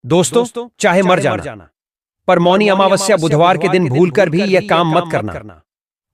दोस्तों, चाहे मर जाना, पर मौनी अमावस्या बुधवार के दिन भूलकर भी यह काम मत करना,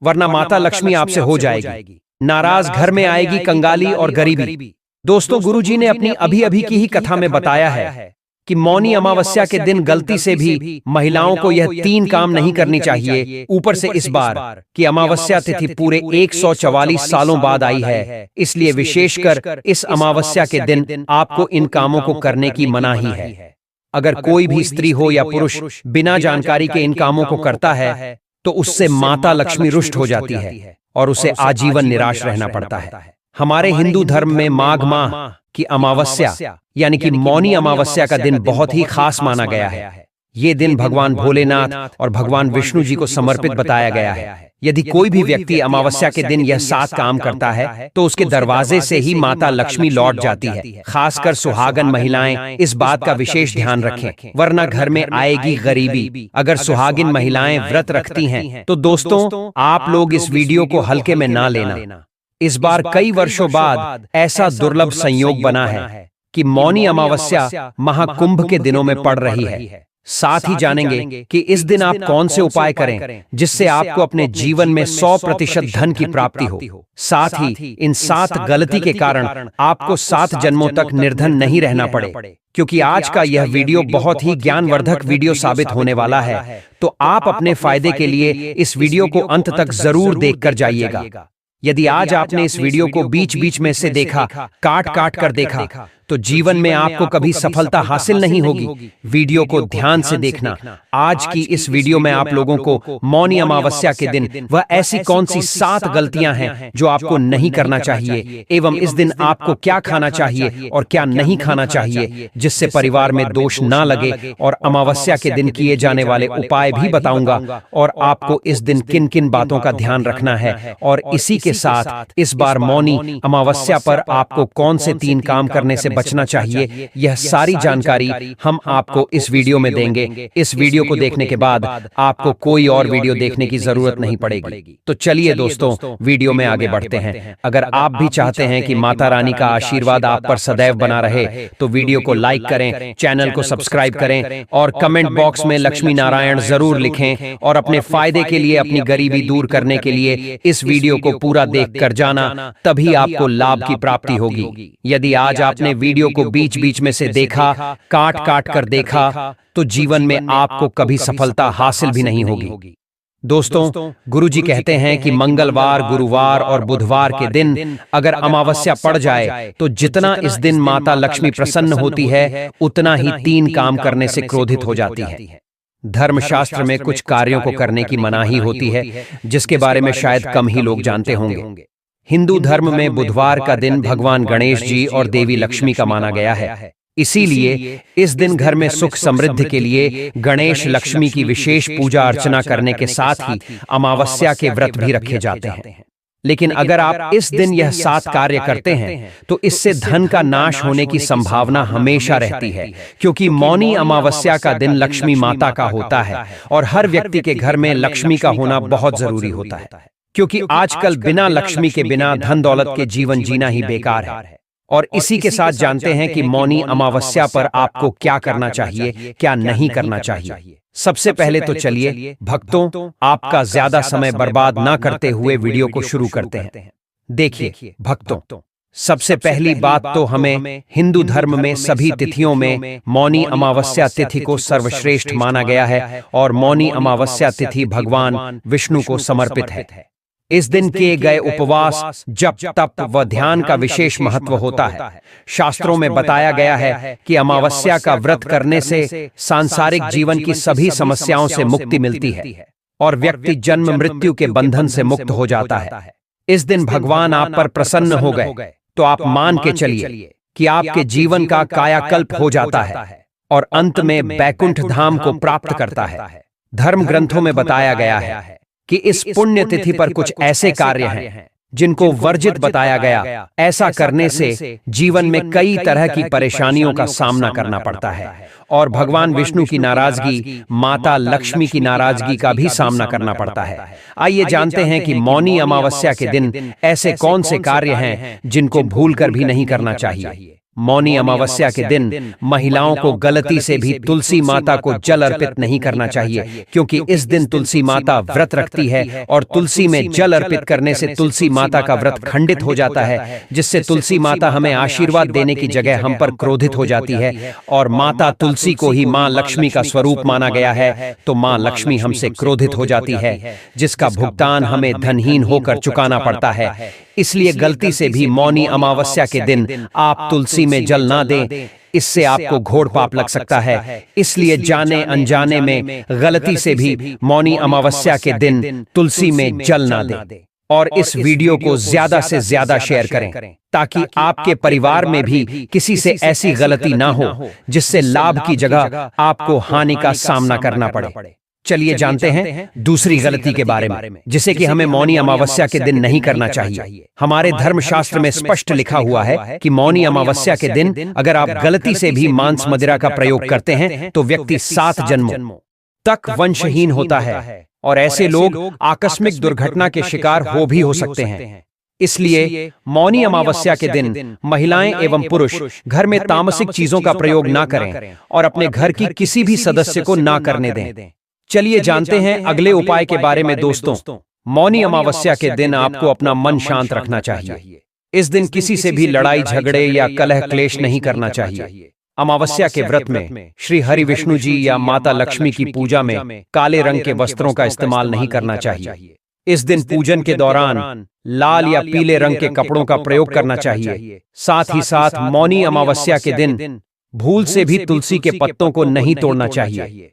वरना माता लक्ष्मी आपसे हो जाएगी नाराज, घर में आएगी कंगाली और गरीबी। दोस्तों, गुरुजी ने अपनी अभी अभी की ही कथा में बताया है कि मौनी अमावस्या के दिन गलती से भी महिलाओं को यह 3 काम नहीं करनी चाहिए। ऊपर से इस बार की अमावस्या तिथि पूरे 144 सालों बाद आई है, इसलिए विशेषकर इस अमावस्या के दिन आपको इन कामों को करने की मनाही है। अगर कोई भी स्त्री हो या पुरुष बिना जानकारी के इन कामों को करता है तो उससे माता लक्ष्मी रुष्ट हो जाती है और उसे आजीवन निराश रहना पड़ता है। हमारे हिंदू धर्म में माघ माह की अमावस्या यानी कि मौनी अमावस्या का दिन बहुत ही खास माना गया है। ये दिन भगवान भोलेनाथ और भगवान विष्णु जी को समर्पित बताया गया है। यदि कोई भी व्यक्ति अमावस्या के दिन यह 7 काम करता है तो उसके दरवाजे से ही माता लक्ष्मी लौट जाती है। खासकर सुहागन महिलाएं इस बात का विशेष ध्यान रखें, वरना घर में आएगी गरीबी। अगर सुहागिन महिलाएं व्रत रखती हैं तो दोस्तों, आप लोग इस वीडियो को हल्के में ना लेना। इस बार कई वर्षों बाद ऐसा दुर्लभ संयोग बना है कि मौनी अमावस्या महाकुंभ के दिनों में पड़ रही है। साथ ही जानेंगे कि इस दिन आप कौन से उपाय करें जिससे आपको अपने जीवन में 100% धन की प्राप्ति हो। साथ ही इन 7 गलती के कारण आपको 7 जन्मों तक निर्धन नहीं रहना पड़े। क्योंकि आज का यह वीडियो बहुत ही ज्ञानवर्धक वीडियो साबित होने वाला है, तो आप अपने फायदे के लिए इस वीडियो को अंत तक जरूर देखकर जाइएगा। यदि आज आपने इस वीडियो को बीच बीच में से देखा, काट काट कर देखा, तो जीवन में आपको कभी सफलता हासिल नहीं होगी। वीडियो को ध्यान से देखना। आज की इस वीडियो में आप लोगों को मौनी अमावस्या के दिन वह ऐसी कौन सी 7 गलतियां हैं जो आपको नहीं करना चाहिए, एवं इस दिन आपको क्या खाना चाहिए और क्या नहीं खाना चाहिए जिससे परिवार में दोष ना लगे, और अमावस्या के दिन किए जाने वाले उपाय भी बताऊंगा और आपको इस दिन किन किन बातों का ध्यान रखना है। और इसी के साथ इस बार मौनी अमावस्या पर आपको कौन से 3 काम करने से बचना चाहिए, यह सारी जानकारी हम आपको इस वीडियो में देंगे। इस वीडियो को देखने के बाद आपको कोई और वीडियो देखने की जरूरत नहीं पड़ेगी। तो चलिए दोस्तों, वीडियो में आगे बढ़ते हैं। अगर आप भी चाहते हैं कि माता रानी का आशीर्वाद आप पर सदैव बना रहे तो वीडियो को लाइक करें, चैनल को सब्सक्राइब करें और कमेंट बॉक्स में लक्ष्मी नारायण जरूर लिखें। और अपने फायदे के लिए, अपनी गरीबी दूर करने के लिए इस वीडियो को पूरा देख कर जाना, तभी आपको लाभ की प्राप्ति होगी। यदि आज आपने वीडियो को बीच बीच में से देखा, काट काट कर देखा, तो जीवन में आपको कभी सफलता हासिल भी नहीं होगी। दोस्तों, गुरुजी कहते हैं कि मंगलवार, गुरुवार और बुधवार के दिन अगर अमावस्या पड़ जाए तो जितना इस दिन माता लक्ष्मी प्रसन्न होती है, उतना ही 3 काम करने से क्रोधित हो जाती है। धर्मशास्त्र में कुछ कार्यों को करने की मनाही होती है जिसके बारे में शायद कम ही लोग जानते होंगे। हिंदू धर्म में बुधवार का दिन भगवान गणेश जी और देवी लक्ष्मी का माना गया है। इसीलिए इस दिन घर में सुख समृद्धि के लिए गणेश लक्ष्मी की विशेष पूजा अर्चना करने के साथ ही अमावस्या के व्रत भी रखे जाते हैं। लेकिन अगर आप इस दिन यह 7 कार्य करते हैं तो इससे धन का नाश होने की संभावना हमेशा रहती है, क्योंकि मौनी अमावस्या का दिन लक्ष्मी माता का होता है और हर व्यक्ति के घर में लक्ष्मी का होना बहुत जरूरी होता है। क्योंकि आजकल बिना लक्ष्मी के, बिना धन दौलत के जीवन जीना ही बेकार है। और इसी के साथ जानते हैं कि मौनी अमावस्या पर आपको क्या करना चाहिए, क्या नहीं करना चाहिए। सबसे पहले तो चलिए भक्तों, आपका ज्यादा समय बर्बाद ना करते हुए वीडियो को शुरू करते हैं। देखिए भक्तों, सबसे पहली बात तो हमें हिंदू धर्म में सभी तिथियों में मौनी अमावस्या तिथि को सर्वश्रेष्ठ माना गया है और मौनी अमावस्या तिथि भगवान विष्णु को समर्पित है। इस दिन किए गए उपवास, जप, तप व ध्यान का विशेष महत्व होता है। शास्त्रों में बताया गया है कि अमावस्या का व्रत करने से सांसारिक जीवन की सभी समस्याओं से मुक्ति मिलती है और व्यक्ति जन्म मृत्यु के बंधन से मुक्त हो जाता है। इस दिन भगवान आप पर प्रसन्न हो गए तो आप मान के चलिए कि आपके जीवन का कायाकल्प हो जाता है और अंत में बैकुंठ धाम को प्राप्त करता है। धर्म ग्रंथों में बताया गया है कि इस पुण्य तिथि पर कुछ ऐसे कार्य हैं जिनको वर्जित बताया गया। ऐसा करने से जीवन में कई तरह की परेशानियों का सामना करना पड़ता है और भगवान विष्णु की नाराजगी, माता लक्ष्मी की नाराजगी का भी सामना करना पड़ता है। आइए जानते हैं कि मौनी अमावस्या के दिन ऐसे कौन से कार्य हैं जिनको भूलकर भी नहीं करना चाहिए। मौनी अमावस्या के दिन महिलाओं को गलती से भी तुलसी माता को जल अर्पित नहीं करना चाहिए, क्योंकि इस दिन तुलसी माता व्रत रखती है और तुलसी में जल अर्पित करने से तुलसी माता का व्रत खंडित हो जाता है, जिससे तुलसी माता हमें आशीर्वाद देने की जगह हम पर क्रोधित हो जाती है। और माता तुलसी को ही मां लक्ष्मी का स्वरूप माना गया है, तो मां लक्ष्मी हमसे क्रोधित हो जाती है, जिसका भुगतान हमें धनहीन होकर चुकाना पड़ता है। इसलिए गलती से भी मौनी अमावस्या के दिन आप तुलसी में जल ना दें, इससे आपको घोर पाप लग सकता है। इसलिए जाने अनजाने में गलती से भी मौनी अमावस्या के दिन तुलसी में जल ना दें। और इस वीडियो को ज्यादा से ज्यादा शेयर करें, ताकि आपके परिवार में भी किसी से ऐसी गलती ना हो जिससे लाभ की जगह आपको हानि का सामना करना पड़े। चलिए जानते हैं दूसरी गलती के बारे में, जिसे कि हमें मौनी अमावस्या के दिन नहीं करना चाहिए। हमारे धर्मशास्त्र में स्पष्ट लिखा हुआ है कि मौनी अमावस्या के दिन अगर आप गलती से भी मांस मदिरा का प्रयोग करते हैं तो व्यक्ति 7 जन्मों तक वंशहीन होता है, और ऐसे लोग आकस्मिक दुर्घटना के शिकार भी हो सकते हैं। इसलिए मौनी अमावस्या के दिन महिलाएं एवं पुरुष घर में तामसिक चीजों का प्रयोग ना करें और अपने घर की किसी भी सदस्य को ना करने दें। चलिए जानते हैं अगले उपाय के बारे में। दोस्तों, मौनी अमावस्या के दिन आपको अपना मन शांत रखना चाहिए। इस दिन किसी से भी लड़ाई झगड़े या कलह क्लेश नहीं करना चाहिए। अमावस्या के व्रत में श्री हरि विष्णु जी या माता लक्ष्मी की पूजा में काले रंग के वस्त्रों का इस्तेमाल नहीं करना चाहिए। इस दिन पूजन के दौरान लाल या पीले रंग के कपड़ों का प्रयोग करना चाहिए। साथ ही साथ मौनी अमावस्या के दिन भूल से भी तुलसी के पत्तों को नहीं तोड़ना चाहिए।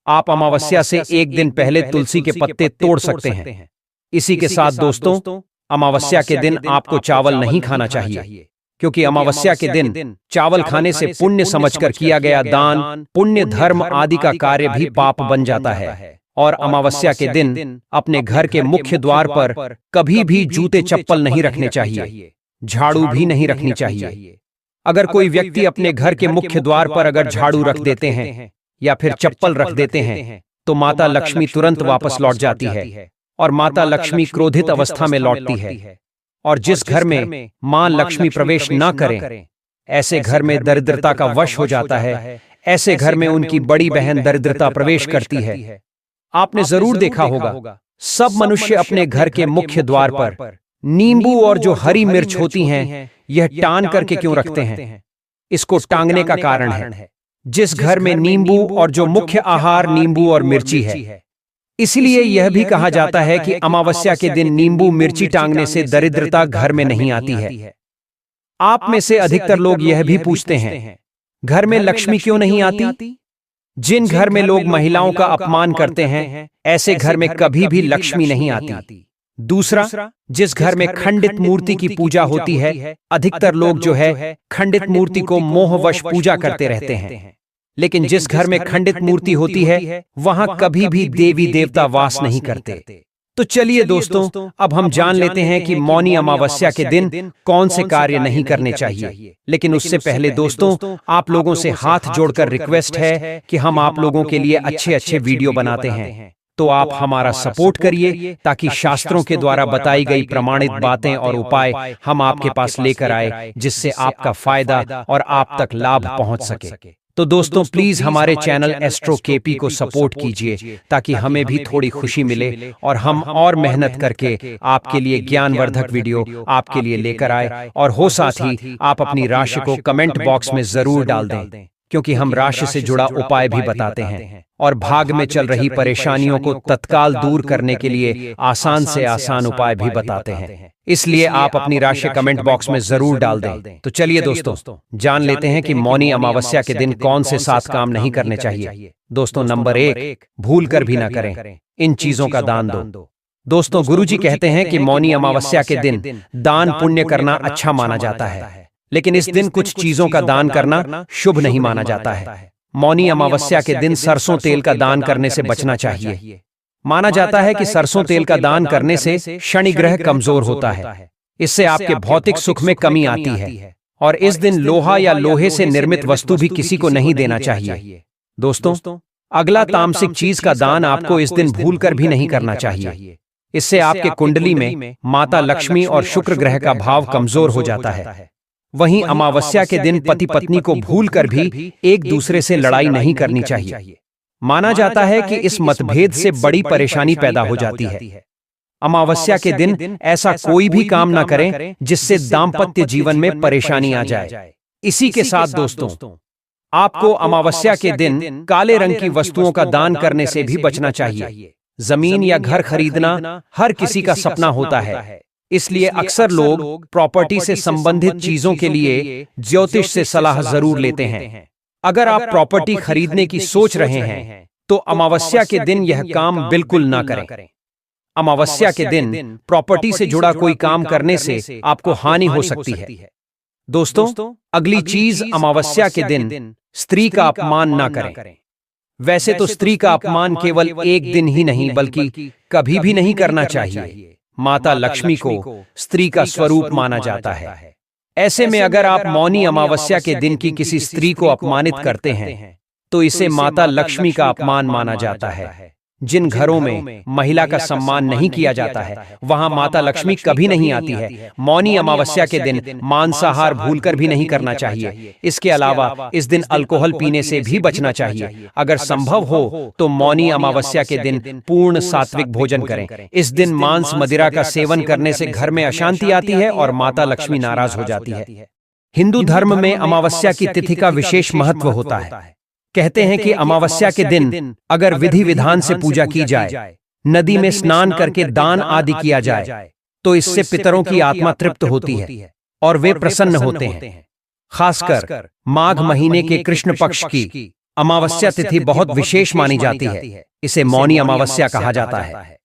आप अमावस्या से एक दिन पहले तुलसी के पत्ते तोड़ सकते हैं। इसी के साथ दोस्तों, अमावस्या के दिन आपको चावल नहीं खाना चाहिए, क्योंकि अमावस्या के दिन चावल खाने से पुण्य समझकर किया गया दान, पुण्य, धर्म आदि का कार्य भी पाप बन जाता है। और अमावस्या के दिन अपने घर के मुख्य द्वार पर कभी भी जूते चप्पल नहीं रखने चाहिए, झाड़ू भी नहीं रखनी चाहिए। अगर कोई व्यक्ति अपने घर के मुख्य द्वार पर अगर झाड़ू रख देते हैं या फिर चप्पल रख देते हैं तो माता लक्ष्मी तुरंत वापस लौट जाती है और माता लक्ष्मी क्रोधित अवस्था में लौटती है। और जिस घर में मां लक्ष्मी प्रवेश न करें, ऐसे घर में दरिद्रता का वश हो जाता है। ऐसे घर में उनकी बड़ी बहन दरिद्रता प्रवेश करती है। आपने जरूर देखा होगा, सब मनुष्य अपने घर के मुख्य द्वार पर नींबू और जो हरी मिर्च होती हैं, यह टान करके क्यों रखते हैं? इसको टांगने का कारण है, जिस घर में नींबू और जो मुख्य आहार नींबू और मिर्ची है, इसलिए यह भी कहा जाता है कि अमावस्या के दिन नींबू मिर्ची टांगने से दरिद्रता घर में नहीं आती है। आप में से अधिकतर लोग यह भी पूछते हैं, घर में लक्ष्मी क्यों नहीं आती? जिन घर में लोग महिलाओं का अपमान करते हैं, ऐसे घर में कभी भी लक्ष्मी नहीं आती। दूसरा, जिस घर में खंडित मूर्ति की पूजा होती है, अधिकतर लोग जो है खंडित मूर्ति को मोहवश पूजा करते रहते हैं। लेकिन जिस घर में खंडित मूर्ति होती है, वहां कभी भी देवी देवता वास नहीं करते। तो चलिए दोस्तों, अब हम जान लेते हैं कि मौनी अमावस्या के दिन कौन से कार्य नहीं करने चाहिए। लेकिन उससे पहले दोस्तों, आप लोगों से हाथ जोड़कर रिक्वेस्ट है कि हम आप लोगों के लिए अच्छे अच्छे वीडियो बनाते हैं, तो आप हमारा सपोर्ट करिए, ताकि शास्त्रों के द्वारा बताई गई प्रमाणित बातें और उपाय हम आपके पास लेकर आए, जिससे आपका फायदा और आप तक लाभ पहुंच सके। तो दोस्तों, प्लीज हमारे चैनल एस्ट्रो केपी को सपोर्ट कीजिए, ताकि हमें भी थोड़ी खुशी मिले और हम और मेहनत करके आपके लिए ज्ञानवर्धक वीडियो आपके लिए लेकर आए। और हो साथ ही आप अपनी राशि को कमेंट बॉक्स में जरूर डाल दें, क्योंकि हम राशि से जुड़ा उपाय भी बताते हैं और भाग में चल रही परेशानियों को तत्काल दूर करने के लिए आसान से आसान उपाय भी बताते हैं। इसलिए आप अपनी राशि कमेंट बॉक्स में जरूर डाल दें। तो चलिए दोस्तों, जान लेते हैं कि मौनी अमावस्या के दिन कौन से 7 काम नहीं करने चाहिए। दोस्तों, नंबर 1, भूल कर भी ना करें, इन चीजों का दान दो। दोस्तों, गुरुजी कहते हैं कि मौनी अमावस्या के दिन दान पुण्य करना अच्छा माना जाता है, लेकिन इस दिन कुछ चीजों का दान करना शुभ नहीं माना जाता है। मौनी अमावस्या के दिन सरसों तेल का दान करने से बचना चाहिए। माना जाता है कि सरसों तेल का दान करने से शनि ग्रह कमजोर होता है, इससे आपके भौतिक सुख में कमी आती है। और इस दिन लोहा या लोहे से निर्मित वस्तु भी किसी को नहीं देना चाहिए। दोस्तों, अगला तामसिक चीज का दान आपको इस दिन भूलकर भी नहीं करना चाहिए। इससे आपके कुंडली में माता लक्ष्मी और शुक्र ग्रह का भाव कमजोर हो जाता है। वहीं अमावस्या के दिन पति पत्नी को भूलकर भी एक दूसरे से लड़ाई नहीं करनी चाहिए। माना जाता है कि इस मतभेद से बड़ी परेशानी पैदा हो जाती है। अमावस्या के दिन ऐसा कोई भी काम ना करें जिससे दाम्पत्य जीवन में परेशानी आ जाए। इसी के साथ दोस्तों, आपको अमावस्या के दिन काले रंग की वस्तुओं का दान करने से भी बचना चाहिए। जमीन या घर खरीदना हर किसी का सपना होता है, इसलिए अक्सर लोग प्रॉपर्टी से संबंधित चीजों के लिए ज्योतिष से सलाह जरूर लेते हैं। अगर आप प्रॉपर्टी खरीदने की सोच रहे हैं तो अमावस्या के दिन यह काम बिल्कुल ना करें। अमावस्या के दिन प्रॉपर्टी से जुड़ा कोई काम करने से आपको हानि हो सकती है। दोस्तों, अगली चीज, अमावस्या के दिन स्त्री का अपमान ना करें। वैसे तो स्त्री का अपमान केवल एक दिन ही नहीं बल्कि कभी भी नहीं करना चाहिए। माता लक्ष्मी को स्त्री का स्वरूप माना जाता है। ऐसे में अगर आप मौनी अमावस्या के दिन की किसी स्त्री को अपमानित करते हैं तो इसे माता लक्ष्मी का अपमान माना जाता है। जिन घरों में महिला का सम्मान नहीं किया जाता है वहां माता लक्ष्मी कभी नहीं आती है। मौनी अमावस्या के दिन मांसाहार भूलकर भी नहीं करना चाहिए। इसके अलावा इस दिन अल्कोहल पीने से भी बचना चाहिए। अगर संभव हो तो मौनी अमावस्या के दिन पूर्ण सात्विक भोजन करें। इस दिन मांस मदिरा का सेवन करने से घर में अशांति आती है और माता लक्ष्मी नाराज हो जाती है। हिंदू धर्म में अमावस्या की तिथि का विशेष महत्व होता है। कहते हैं कि अमावस्या के दिन अगर विधि विधान से पूजा की जाए, नदी में स्नान करके दान आदि किया जाए तो इससे पितरों की आत्मा तृप्त होती है और वे प्रसन्न होते हैं। खासकर माघ महीने के कृष्ण पक्ष की अमावस्या तिथि बहुत विशेष मानी जाती है। इसे मौनी अमावस्या कहा जाता है।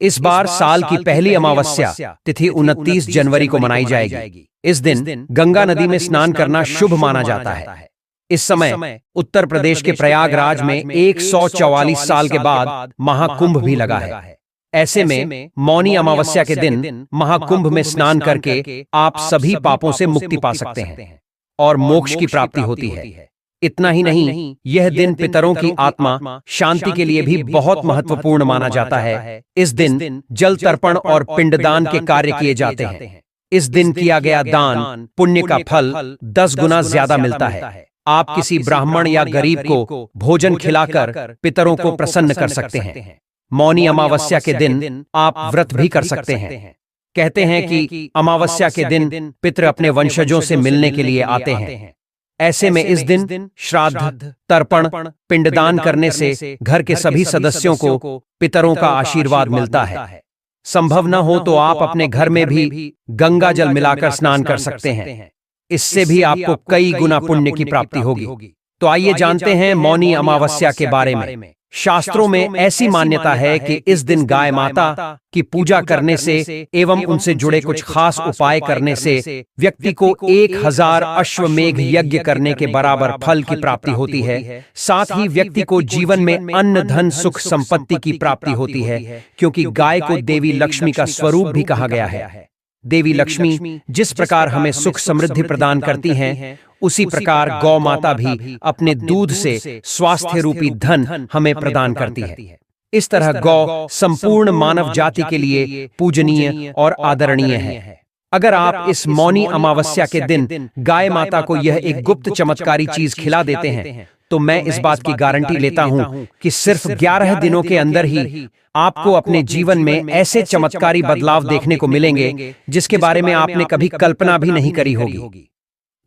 इस बार साल की पहली अमावस्या तिथि 29 जनवरी को मनाई जाएगी। इस दिन गंगा नदी में स्नान करना शुभ माना जाता है। इस समय उत्तर प्रदेश के प्रयागराज में 144 साल के बाद महाकुंभ भी लगा है। ऐसे में मौनी अमावस्या के दिन महाकुंभ में स्नान करके आप सभी पापों से मुक्ति पा सकते हैं और मोक्ष की प्राप्ति होती है। इतना ही नहीं, यह दिन पितरों की आत्मा शांति के लिए भी बहुत महत्वपूर्ण माना जाता है। इस दिन जल तर्पण और पिंडदान के कार्य किए जाते हैं। इस दिन किया गया दान पुण्य का फल 10 गुना ज्यादा मिलता है। आप किसी ब्राह्मण या गरीब को भोजन खिलाकर पितरों को प्रसन्न कर सकते हैं। मौनी अमावस्या के दिन आप व्रत भी कर सकते हैं। कहते हैं कि अमावस्या के दिन पितर अपने वंशजों से मिलने के लिए आते हैं। ऐसे में इस दिन श्राद्ध, तर्पण, पिंडदान करने से घर के सभी सदस्यों को पितरों का आशीर्वाद मिलता है। संभव न हो तो आप अपने घर में भी गंगा जल मिलाकर स्नान कर सकते हैं। इससे भी आपको कई गुना पुण्य की प्राप्ति होगी। तो आइए जानते हैं मौनी अमावस्या के बारे में। शास्त्रों में ऐसी मान्यता है कि इस दिन गाय माता की पूजा करने से एवं उनसे जुड़े कुछ खास उपाय करने से व्यक्ति को 1000 अश्वमेघ यज्ञ करने के बराबर फल की प्राप्ति होती है। साथ ही व्यक्ति को जीवन में अन्न, धन, सुख, संपत्ति की प्राप्ति होती है, क्योंकि गाय को देवी लक्ष्मी का स्वरूप भी कहा गया है। देवी लक्ष्मी जिस प्रकार हमें सुख समृद्धि प्रदान करती हैं, उसी प्रकार गौ माता भी अपने दूध से स्वास्थ्य रूपी धन हमें प्रदान करती है। इस तरह गौ संपूर्ण मानव जाति के लिए पूजनीय और आदरणीय है। अगर आप इस मौनी अमावस्या के दिन गाय माता को यह एक गुप्त चमत्कारी चीज खिला देते हैं तो मैं इस बात की गारंटी लेता हूं कि सिर्फ 11 दिनों के अंदर ही आपको अपने जीवन में ऐसे चमत्कारी बदलाव देखने को मिलेंगे जिसके बारे में आपने कभी कल्पना भी नहीं करी होगी।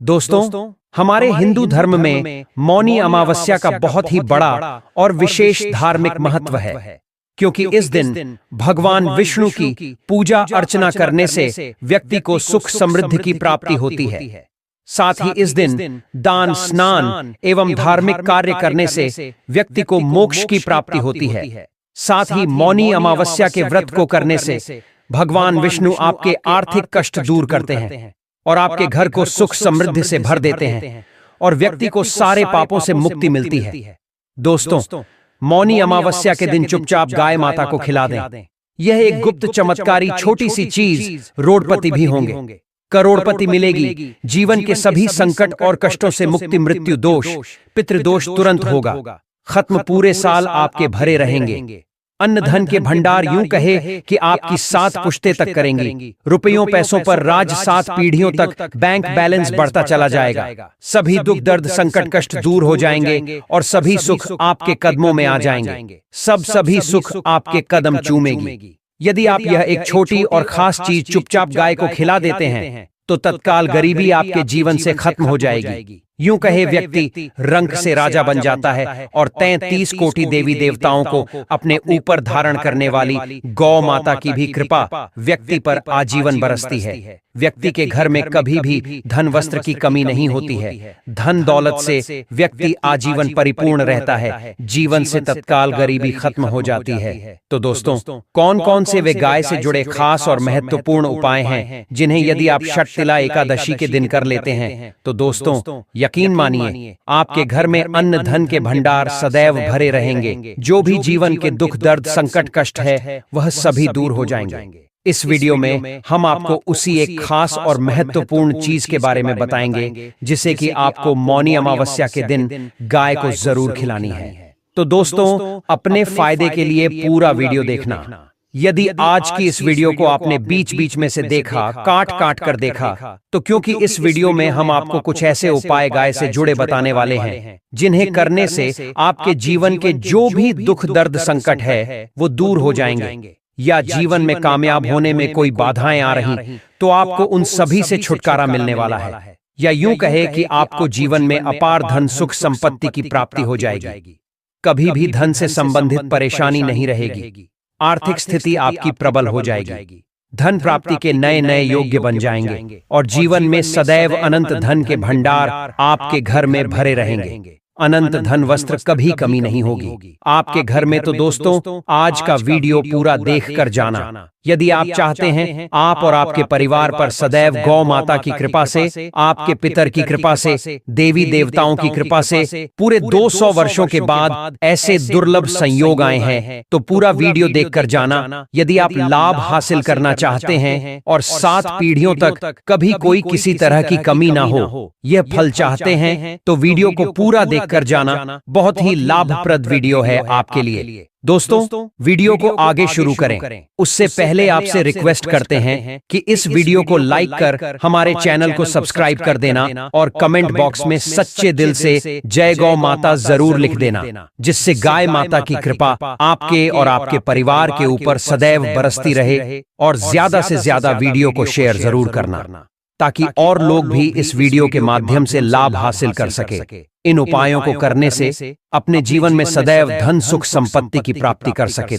दोस्तों, हमारे हिंदू धर्म में मौनी अमावस्या का बहुत ही बड़ा और विशेष धार्मिक महत्व है, क्योंकि इस दिन भगवान विष्णु की पूजा अर्चना करने से व्यक्ति को सुख समृद्धि की प्राप्ति होती है। साथ ही इस दिन दान, स्नान एवं धार्मिक कार्य करने से व्यक्ति को मोक्ष की प्राप्ति होती है। साथ ही मौनी अमावस्या के व्रत को करने से भगवान विष्णु आपके आर्थिक कष्ट दूर करते हैं और आपके घर को सुख समृद्धि से भर देते हैं और व्यक्ति को सारे पापों से मुक्ति मिलती है। दोस्तों, मौनी अमावस्या के दिन चुपचाप गाय माता को खिला दें। यह एक गुप्त चमत्कारी छोटी सी चीज रोडपति भी होंगे, करोड़पति मिलेगी, जीवन के सभी संकट और कष्टों से मुक्ति, मृत्यु दोष, पितृदोष तुरंत होगा खत्म, पूरे साल आपके भरे रहेंगे। अन्न धन के भंडार यूं कहे कि आपकी 7 पुश्तें तक करेंगी। रुपयों पैसों पर राज 7 पीढ़ियों तक बैंक बैलेंस बढ़ता चला जाएगा। सभी दुख दर्द संकट कष्ट दूर हो जाएंगे और सभी सुख आपके कदमों में आ जाएंगे। सभी सुख आपके कदम चूमेगी। यदि आप यह एक छोटी और खास चीज चुपचाप गाय को खिला देते हैं तो तत्काल गरीबी आपके जीवन से खत्म हो जाएगी। यूं कहे व्यक्ति रंक से राजा बन जाता है और 33 कोटि देवी देवताओं को अपने ऊपर धारण करने वाली गौ माता की भी कृपा व्यक्ति पर आजीवन बरसती है। व्यक्ति के घर में कभी भी धन वस्त्र की कमी नहीं होती है। धन दौलत से व्यक्ति आजीवन परिपूर्ण रहता है। जीवन से तत्काल गरीबी खत्म हो जाती है। तो दोस्तों, कौन कौन से वे गाय से जुड़े खास और महत्वपूर्ण उपाय हैं जिन्हें यदि आप षटतिला एकादशी के दिन कर लेते हैं तो दोस्तों यकीन मानिए आपके घर में अन्न धन के भंडार सदैव भरे रहेंगे। जो भी जीवन के दुख दर्द संकट कष्ट है वह सभी दूर हो जाएंगे। इस वीडियो में हम आपको उसी एक खास और महत्वपूर्ण चीज के बारे में बताएंगे जिसे कि आपको मौनी अमावस्या के दिन गाय को जरूर खिलानी है। तो दोस्तों, अपने फायदे के लिए पूरा वीडियो देखना। यदि आज की इस वीडियो को आपने बीच बीच में से देखा, काट काट कर देखा, तो क्योंकि इस वीडियो में हम आपको कुछ ऐसे उपाय गाय से जुड़े बताने वाले हैं जिन्हें करने से आपके जीवन के जो भी दुख दर्द संकट है वो दूर हो जाएंगे। या जीवन में कामयाब होने में कोई बाधाएं आ रही तो आपको उन सभी से छुटकारा मिलने वाला है। या यूं कहे कि आपको जीवन में अपार धन सुख संपत्ति की प्राप्ति हो जाएगी। कभी भी धन से संबंधित परेशानी नहीं रहेगी। आर्थिक स्थिति आपकी प्रबल हो जाएगी। धन प्राप्ति के नए नए योग्य बन जाएंगे और जीवन में सदैव अनंत धन के भंडार आपके घर में भरे रहेंगे। अनंत धन वस्त्र कभी कमी नहीं होगी आपके घर में। तो दोस्तों, आज का वीडियो पूरा देखकर जाना। यदि आप चाहते हैं आप और आपके परिवार पर सदैव गौ माता की कृपा से, आपके पितर की कृपा से, देवी देवताओं की कृपा से पूरे 200 वर्षों के बाद ऐसे दुर्लभ संयोग आए हैं, तो पूरा वीडियो देखकर जाना। यदि आप लाभ हासिल करना चाहते हैं और 7 पीढ़ियों तक कभी कोई किसी तरह की कमी ना हो, यह फल चाहते हैं, तो वीडियो को पूरा देखकर जाना। बहुत ही लाभप्रद वीडियो है आपके लिए। दोस्तों, वीडियो को आगे शुरू करें उससे पहले आपसे रिक्वेस्ट करते हैं कि इस वीडियो को लाइक कर हमारे चैनल को सब्सक्राइब कर देना और कमेंट बॉक्स में सच्चे दिल से जय गौ माता जरूर लिख देना, जिससे गाय माता की कृपा आपके और आपके परिवार के ऊपर सदैव बरसती रहे। और ज्यादा से ज्यादा वीडियो को शेयर जरूर करना ताकि और लोग भी इस वीडियो के माध्यम से लाभ हासिल कर सके। इन उपायों को करने से अपने जीवन में सदैव धन सुख संपत्ति की प्राप्ति कर सके।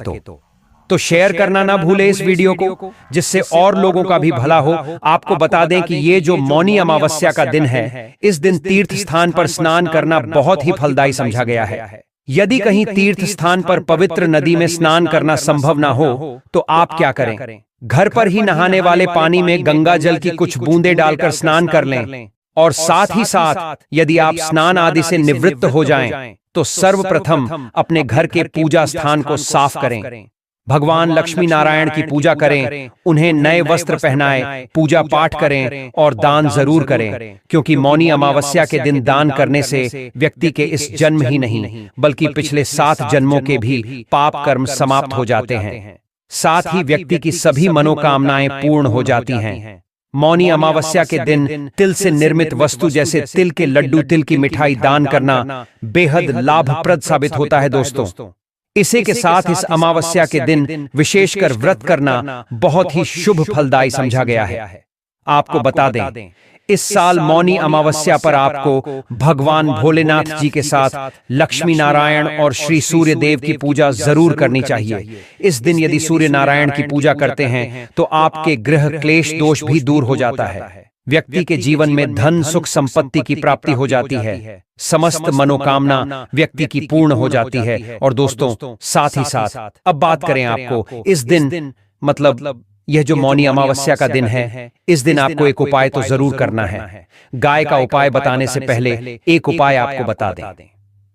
तो शेयर करना ना भूले इस वीडियो को, जिससे और लोगों का भी भला हो। आपको बता दें कि ये जो मौनी अमावस्या का दिन है, इस दिन तीर्थ स्थान पर स्नान करना बहुत ही फलदायी समझा गया है। यदि कहीं तीर्थ स्थान पर पवित्र नदी में स्नान करना संभव ना हो तो आप क्या करें, घर पर ही नहाने वाले पानी में गंगा जल की कुछ बूंदें डालकर स्नान कर लें। और साथ ही साथ यदि आप स्नान आदि से निवृत्त हो जाएं, तो सर्वप्रथम अपने घर के पूजा स्थान को साफ करें। भगवान लक्ष्मी नारायण की पूजा करें, उन्हें नए वस्त्र पहनाएं, पूजा पाठ करें और दान जरूर करें, क्योंकि मौनी अमावस्या के दिन दान करने से व्यक्ति के इस जन्म ही नहीं बल्कि पिछले 7 जन्मों के भी पाप कर्म समाप्त हो जाते हैं। साथ ही व्यक्ति की सभी मनोकामनाएं पूर्ण हो जाती हैं। मौनी अमावस्या के दिन तिल से निर्मित वस्तु जैसे तिल के लड्डू, तिल की मिठाई दान करना बेहद लाभप्रद साबित होता है। दोस्तों, इसी के साथ इस अमावस्या के दिन विशेषकर व्रत करना बहुत ही शुभ फलदायी समझा गया है। आपको बता दें, इस साल मौनी अमावस्या पर आपको भगवान भोलेनाथ जी के साथ लक्ष्मी नारायण और श्री सूर्य देव की पूजा जरूर करनी चाहिए। इस दिन यदि सूर्य नारायण की पूजा करते हैं तो आपके ग्रह क्लेश दोष भी दूर हो जाता है। व्यक्ति के जीवन में धन सुख संपत्ति की प्राप्ति हो जाती है। समस्त मनोकामना व्यक्ति की पूर्ण हो जाती है। और दोस्तों, साथ ही साथ अब बात करें आपको इस दिन, मतलब यह जो मौनी अमावस्या का दिन है, इस दिन आपको एक उपाय तो जरूर करना है। गाय का उपाय बताने से पहले एक उपाय आपको बता दें,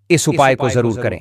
इस उपाय को जरूर करें।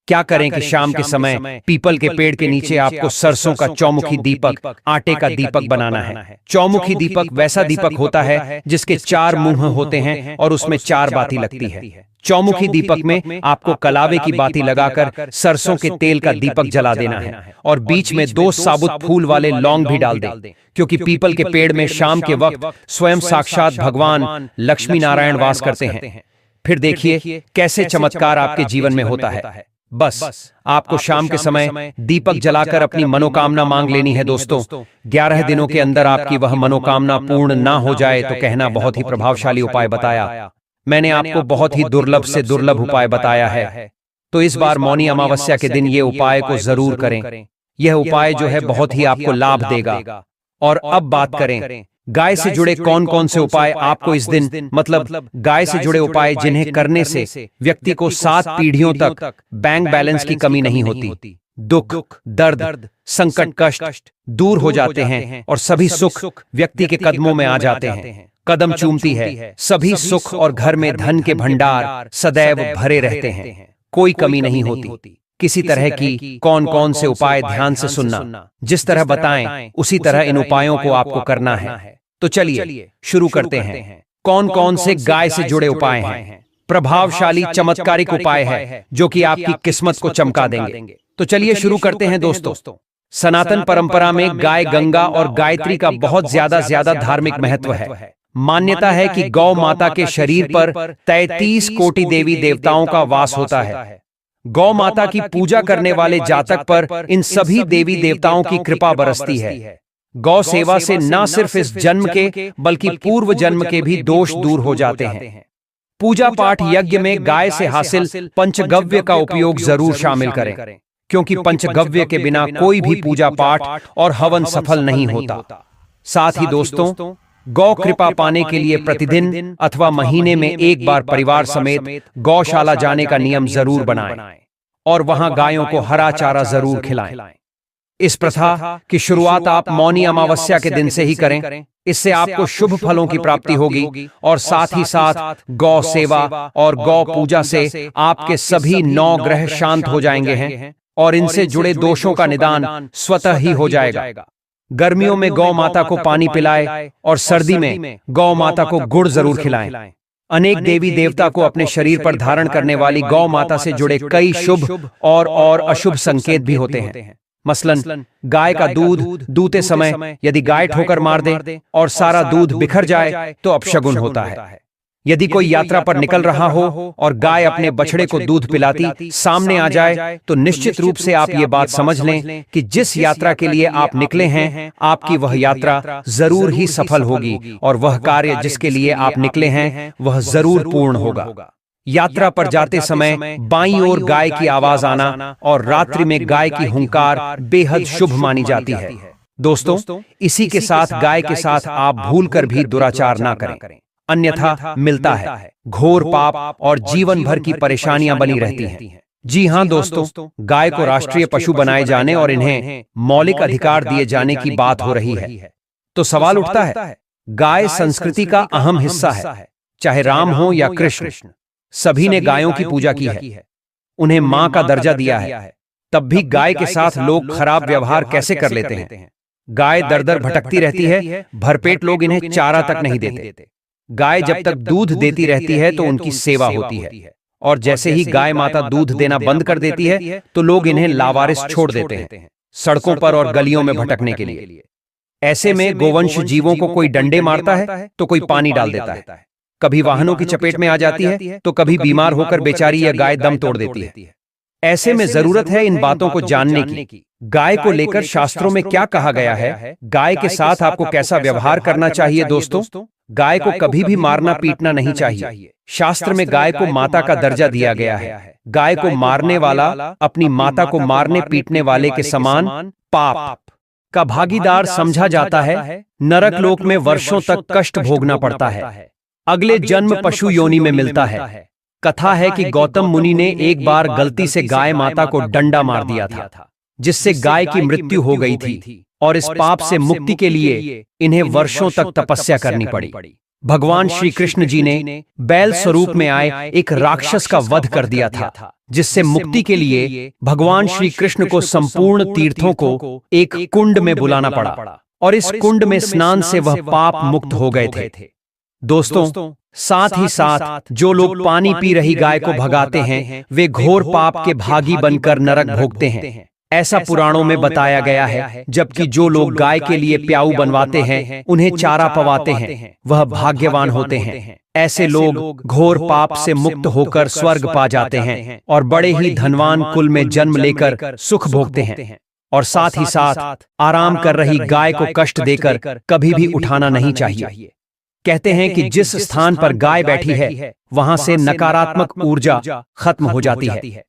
क्या करें कि शाम के समय पीपल के पेड़ के नीचे आपको सरसों का चौमुखी दीपक, आटे का दीपक बनाना है। चौमुखी दीपक वैसा दीपक होता है जिसके 4 मुंह होते हैं और उसमें 4 बाती लगती है। चौमुखी दीपक में आपको कलावे की बाती लगाकर सरसों के तेल का दीपक जला देना है और बीच में 2 साबुत फूल वाले लौंग भी डाल दें, क्योंकि पीपल के पेड़ में शाम के वक्त स्वयं साक्षात भगवान लक्ष्मी नारायण वास करते हैं। फिर देखिए कैसे चमत्कार आपके जीवन में होता है। बस आपको शाम के समय दीपक जलाकर अपनी मनोकामना मांग लेनी है दोस्तों। 11 दिनों के अंदर आपकी वह मनोकामना पूर्ण ना हो जाए तो कहना बहुत ही प्रभावशाली उपाय बताया। मैंने आपको बहुत ही दुर्लभ से दुर्लभ उपाय बताया है, तो इस बार मौनी अमावस्या के दिन ये उपाय को जरूर करें। यह उपाय जो है बहुत ही आपको लाभ देगा। और अब बात करें गाय से जुड़े कौन कौन से उपाय आपको इस दिन, मतलब गाय से जुड़े उपाय जिन्हें करने से व्यक्ति को 7 पीढ़ियों तक बैंक बैलेंस की कमी नहीं होती, दुख, दर्द, संकट, कष्ट दूर हो जाते हैं और सभी सुख व्यक्ति के कदमों में आ जाते हैं। कदम चूमती है सभी सुख और घर में धन के भंडार सदैव भरे रहते हैं, कोई कमी नहीं होती। किसी तरह की कौन कौन से उपाय ध्यान से सुनना, जिस तरह बताएं उसी तरह इन उपायों को आपको करना है। तो चलिए शुरू करते हैं। कौन कौन से गाय से जुड़े उपाय हैं? प्रभावशाली चमत्कारिक उपाय है जो कि आपकी किस्मत को चमका देंगे। तो चलिए शुरू करते हैं दोस्तों। सनातन परंपरा में गाय गंगा और गायत्री का बहुत ज्यादा धार्मिक महत्व है। मान्यता है कि गौ माता के शरीर पर 33 कोटि देवी देवताओं का वास होता है। गौ माता की पूजा करने वाले जातक पर इन सभी देवी देवताओं की कृपा बरसती है। गौ सेवा से न सिर्फ इस जन्म के बल्कि पूर्व जन्म के भी दोष दूर हो जाते हैं। पूजा पाठ यज्ञ में गाय से हासिल पंचगव्य का उपयोग जरूर शामिल करें, क्योंकि पंचगव्य के बिना कोई भी पूजा पाठ और हवन सफल नहीं होता। साथ ही दोस्तों, गौ कृपा पाने के लिए प्रतिदिन अथवा महीने में एक बार परिवार समेत गौशाला जाने का नियम जरूर बनाएं और वहां गायों को हरा चारा जरूर खिलाएं। इस प्रथा की शुरुआत आप मौनी अमावस्या के दिन से ही करें। इससे आपको शुभ फलों की प्राप्ति होगी और साथ ही साथ गौ सेवा और गौ पूजा से आपके सभी 9 ग्रह शांत हो जाएंगे हैं और इनसे जुड़े दोषों का निदान स्वतः ही हो जाएगा। गर्मियों में गौ माता को पानी पिलाएं और सर्दी में गौ माता को गुड़ जरूर खिलाएं। अनेक देवी देवता को अपने शरीर पर धारण करने वाली गौ माता से जुड़े कई शुभ और अशुभ संकेत भी होते हैं। मसलन गाय का दूध दूते समय यदि गाय ठोकर मार दे और सारा दूध बिखर जाए तो अपशगुन होता है। यदि कोई यात्रा पर निकल रहा हो और गाय अपने बछड़े को दूध पिलाती सामने आ जाए तो निश्चित रूप से आप ये बात समझ लें कि जिस यात्रा के लिए आप निकले हैं आपकी वह यात्रा जरूर ही सफल होगी और वह कार्य जिसके लिए आप निकले हैं वह जरूर पूर्ण होगा। यात्रा पर जाते समय बाईं ओर गाय की आवाज आना और रात्रि में गाय की हुंकार बेहद शुभ मानी जाती है। दोस्तों, इसी के साथ गाय के साथ आप भूलकर भी दुराचार ना करें, अन्यथा मिलता है घोर पाप और जीवन भर की परेशानियां बनी रहती हैं। जी हां दोस्तों, गाय को राष्ट्रीय पशु बनाए जाने और इन्हें मौलिक अधिकार दिए जाने की बात हो रही है। तो सवाल उठता है, गाय संस्कृति का अहम हिस्सा है। चाहे राम हो या कृष्ण, सभी ने गायों की पूजा की है, उन्हें मां का दर्जा दिया है। तब भी गाय के साथ लोग खराब व्यवहार कैसे कर लेते हैं? गाय दर दर भटकती रहती है, भरपेट लोग इन्हें चारा तक नहीं देते। गाय जब तक दूध देती रहती है तो उनकी सेवा होती है, और जैसे ही गाय माता दूध देना बंद कर देती है तो लोग इन्हें लावारिस छोड़ देते हैं सड़कों पर और गलियों में भटकने के लिए। ऐसे में गोवंश जीवों को कोई डंडे मारता है तो कोई पानी डाल देता है, कभी वाहनों की चपेट में आ जाती है तो कभी बीमार होकर बेचारी या गाय दम तोड़ देती है। ऐसे में जरूरत है इन बातों को जानने की। गाय को लेकर शास्त्रों में क्या कहा गया है, गाय के साथ आपको कैसा व्यवहार करना चाहिए? दोस्तों, गाय को कभी भी मारना पीटना नहीं चाहिए। शास्त्र में गाय को माता का दर्जा दिया गया है। गाय को मारने वाला अपनी माता को मारने पीटने वाले के समान पाप का भागीदार समझा जाता है। नरक लोक में वर्षों तक कष्ट भोगना पड़ता है, अगले जन्म पशु योनि में मिलता है। कथा है कि गौतम मुनि ने एक बार गलती से गाय माता को डंडा मार दिया था, जिससे गाय की मृत्यु हो गई थी और इस पाप से मुक्ति के लिए इन्हें वर्षों तक तपस्या करनी पड़ी। भगवान श्री कृष्ण जी ने बैल स्वरूप में आए एक राक्षस का वध कर दिया था, जिससे मुक्ति के लिए भगवान श्री कृष्ण को संपूर्ण तीर्थों को एक कुंड में बुलाना पड़ा और इस कुंड में स्नान से वह पाप मुक्त हो गए थे। दोस्तों, साथ ही साथ जो लोग पानी पी रही गाय को भगाते हैं वे घोर पाप के भागी बनकर नरक भोगते हैं, ऐसा पुराणों में बताया गया है। जबकि जो लोग गाय के लिए प्याऊ बनवाते हैं, उन्हें चारा पवाते हैं, वह भाग्यवान होते हैं। ऐसे लोग घोर पाप से मुक्त होकर स्वर्ग पा जाते हैं और बड़े ही धनवान कुल में जन्म लेकर सुख भोगते हैं। और साथ ही साथ आराम कर रही गाय को कष्ट देकर कभी भी उठाना नहीं चाहिए। कहते हैं कि जिस स्थान पर गाय बैठी है वहां से नकारात्मक ऊर्जा खत्म हो जाती है।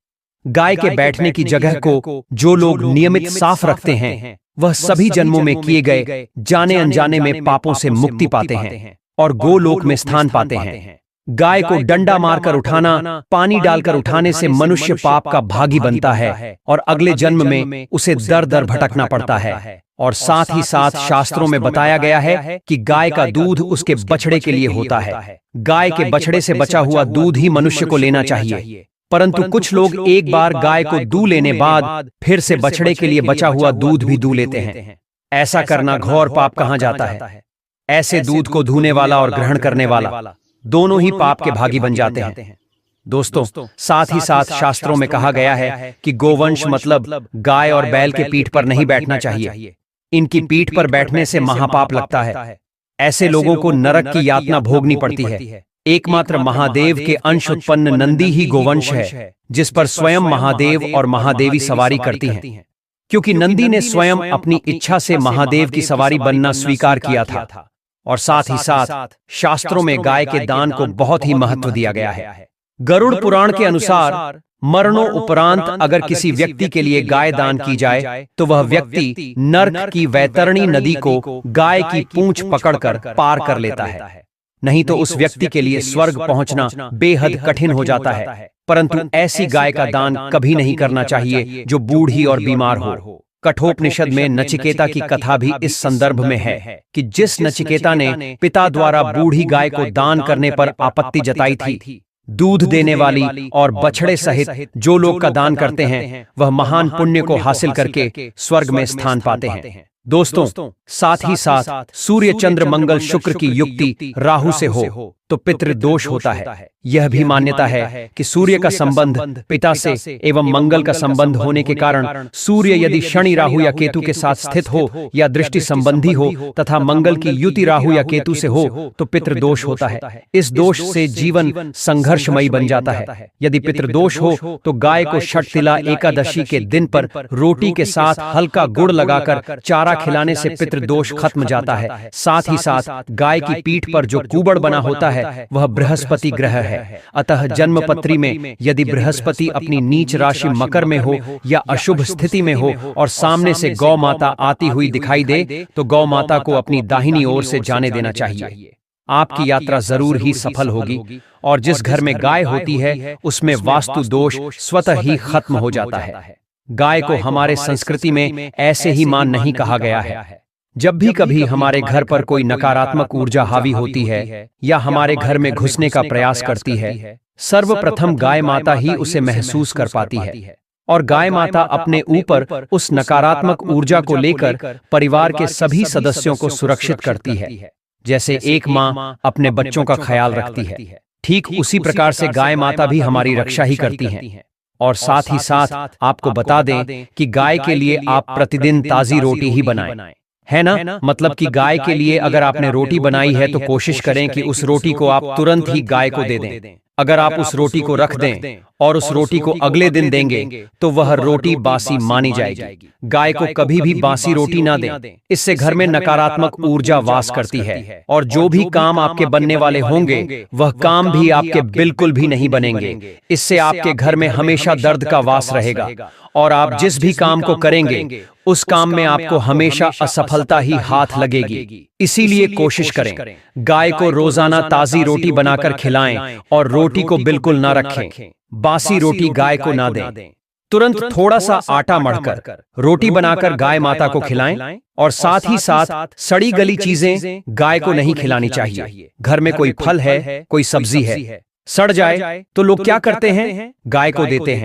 गाय के बैठने की जगह को जो लोग नियमित साफ रखते हैं वह सभी जन्मों में किए गए जाने अनजाने में पापों से मुक्ति पाते हैं और गोलोक में स्थान पाते हैं। गाय को डंडा मारकर उठाना, पानी डालकर उठाने से मनुष्य पाप का भागी बनता है और अगले जन्म में उसे दर दर भटकना पड़ता है। और साथ ही साथ शास्त्रों में बताया गया है कि गाय का दूध उसके बछड़े के लिए होता है। गाय के बछड़े से बचा हुआ दूध ही मनुष्य को लेना चाहिए, परंतु कुछ लोग एक बार गाय को दूध लेने बाद फिर से बछड़े के लिए बचा हुआ दूध भी दूध लेते हैं। ऐसा करना घोर पाप कहा जाता है। ऐसे दूध को धूने वाला और ग्रहण करने वाला दोनों ही पाप के भागी बन जाते हैं। दोस्तों, साथ ही साथ शास्त्रों में कहा गया है कि गोवंश मतलब गाय और बैल के पीठ पर नहीं बैठना चाहिए। इनकी पीठ पर बैठने से महापाप लगता है। ऐसे लोगों को नरक की यातना भोगनी पड़ती है। एकमात्र महादेव के अंश उत्पन्न नंदी ही गोवंश है, जिस पर स्वयं महादेव और महादेवी सवारी करती हैं। क्योंकि नंदी ने स्वयं अपनी इच्छा से महादेव की सवारी बनना स्वीकार किया था। और साथ ही साथ शास्त्रों में गाय के दान को बहुत ही महत्व दिया गया है। गरुड़ पुराण के अनुसार मरणों उपरांत अगर किसी व्यक्ति के लिए गाय दान की जाए तो वह व्यक्ति नर्क की वैतरणी नदी को गाय की पूंछ पकड़कर पार कर लेता है। नहीं तो उस व्यक्ति के लिए स्वर्ग पहुंचना बेहद कठिन हो जाता है। परंतु ऐसी गाय का दान कभी नहीं करना चाहिए जो बूढ़ी और बीमार हो। कठोपनिषद में नचिकेता की कथा भी इस संदर्भ में है कि जिस नचिकेता ने पिता द्वारा बूढ़ी गाय को दान करने पर आपत्ति जताई थी, दूध देने वाली और बछड़े सहित जो लोग का दान करते हैं वह महान पुण्य को हासिल करके स्वर्ग में स्थान पाते हैं। दोस्तों, साथ ही साथ सूर्य चंद्र मंगल शुक्र की युक्ति राहु से हो तो पितृदोष होता है। यह भी मान्यता है कि सूर्य का संबंध पिता से एवं मंगल का संबंध होने के कारण सूर्य यदि शनि राहु या केतु के साथ स्थित हो या दृष्टि संबंधी हो तथा मंगल की युति राहु या केतु से हो तो पितृदोष होता है। इस दोष से जीवन संघर्षमयी बन जाता है। यदि पितृदोष हो तो गाय को षटतिला एकादशी के दिन पर रोटी के साथ हल्का गुड़ लगाकर चारा खिलाने से पितृदोष खत्म जाता है। साथ ही साथ गाय की पीठ पर जो कुबड़ बना होता है वह बृहस्पति ग्रह है। अतः जन्मपत्री में यदि बृहस्पति अपनी नीच राशि मकर में हो या अशुभ स्थिति में हो और सामने से गौ माता आती हुई दिखाई दे तो गौ माता को अपनी दाहिनी ओर से जाने देना चाहिए। आपकी यात्रा जरूर ही सफल होगी और जिस घर में गाय होती है उसमें वास्तु दोष स्वतः ही खत्म हो जाता है। गाय को हमारे संस्कृति में ऐसे ही मान नहीं कहा गया है। जब भी कभी हमारे घर पर कोई नकारात्मक ऊर्जा हावी होती है या हमारे घर में घुसने का प्रयास करती है, सर्वप्रथम गाय माता ही उसे महसूस कर पाती है और गाय माता अपने ऊपर उस नकारात्मक ऊर्जा को लेकर परिवार के सभी सदस्यों को सुरक्षित करती है। जैसे एक माँ अपने बच्चों का ख्याल रखती है, ठीक उसी प्रकार से गाय माता भी हमारी रक्षा ही करती हैं। और साथ ही साथ आपको बता दें कि गाय के लिए आप प्रतिदिन ताजी रोटी ही बनाएं, है ना। मतलब कि गाय के लिए अगर आपने रोटी बनाई है तो कोशिश करें कि उस रोटी को आप तुरंत ही गाय को दे दें। अगर आप उस रोटी को रख दें और उस रोटी को अगले दिन देंगे तो वह रोटी बासी मानी जाएगी। गाय को कभी भी बासी रोटी ना दें, इससे घर में नकारात्मक ऊर्जा वास करती है और जो भी काम आपके बनने वाले होंगे वह काम भी आपके बिल्कुल भी नहीं बनेंगे। इससे आपके घर में हमेशा दर्द का वास रहेगा और आप जिस भी काम को करेंगे उस काम में आपको हमेशा असफलता ही हाथ लगेगी। इसीलिए कोशिश करें गाय को रोजाना ताजी रोटी बनाकर खिलाएं और रोटी को बिल्कुल ना रखें, बासी रोटी गाय को ना दें। तुरंत थोड़ा सा आटा मढ़कर रोटी बनाकर गाय माता को खिलाएं और साथ ही साथ सड़ी गली चीजें गाय को नहीं खिलानी चाहिए। घर में कोई फल है, कोई सब्जी है, सड़ जाए तो लोग क्या करते हैं, गाय को देते हैं।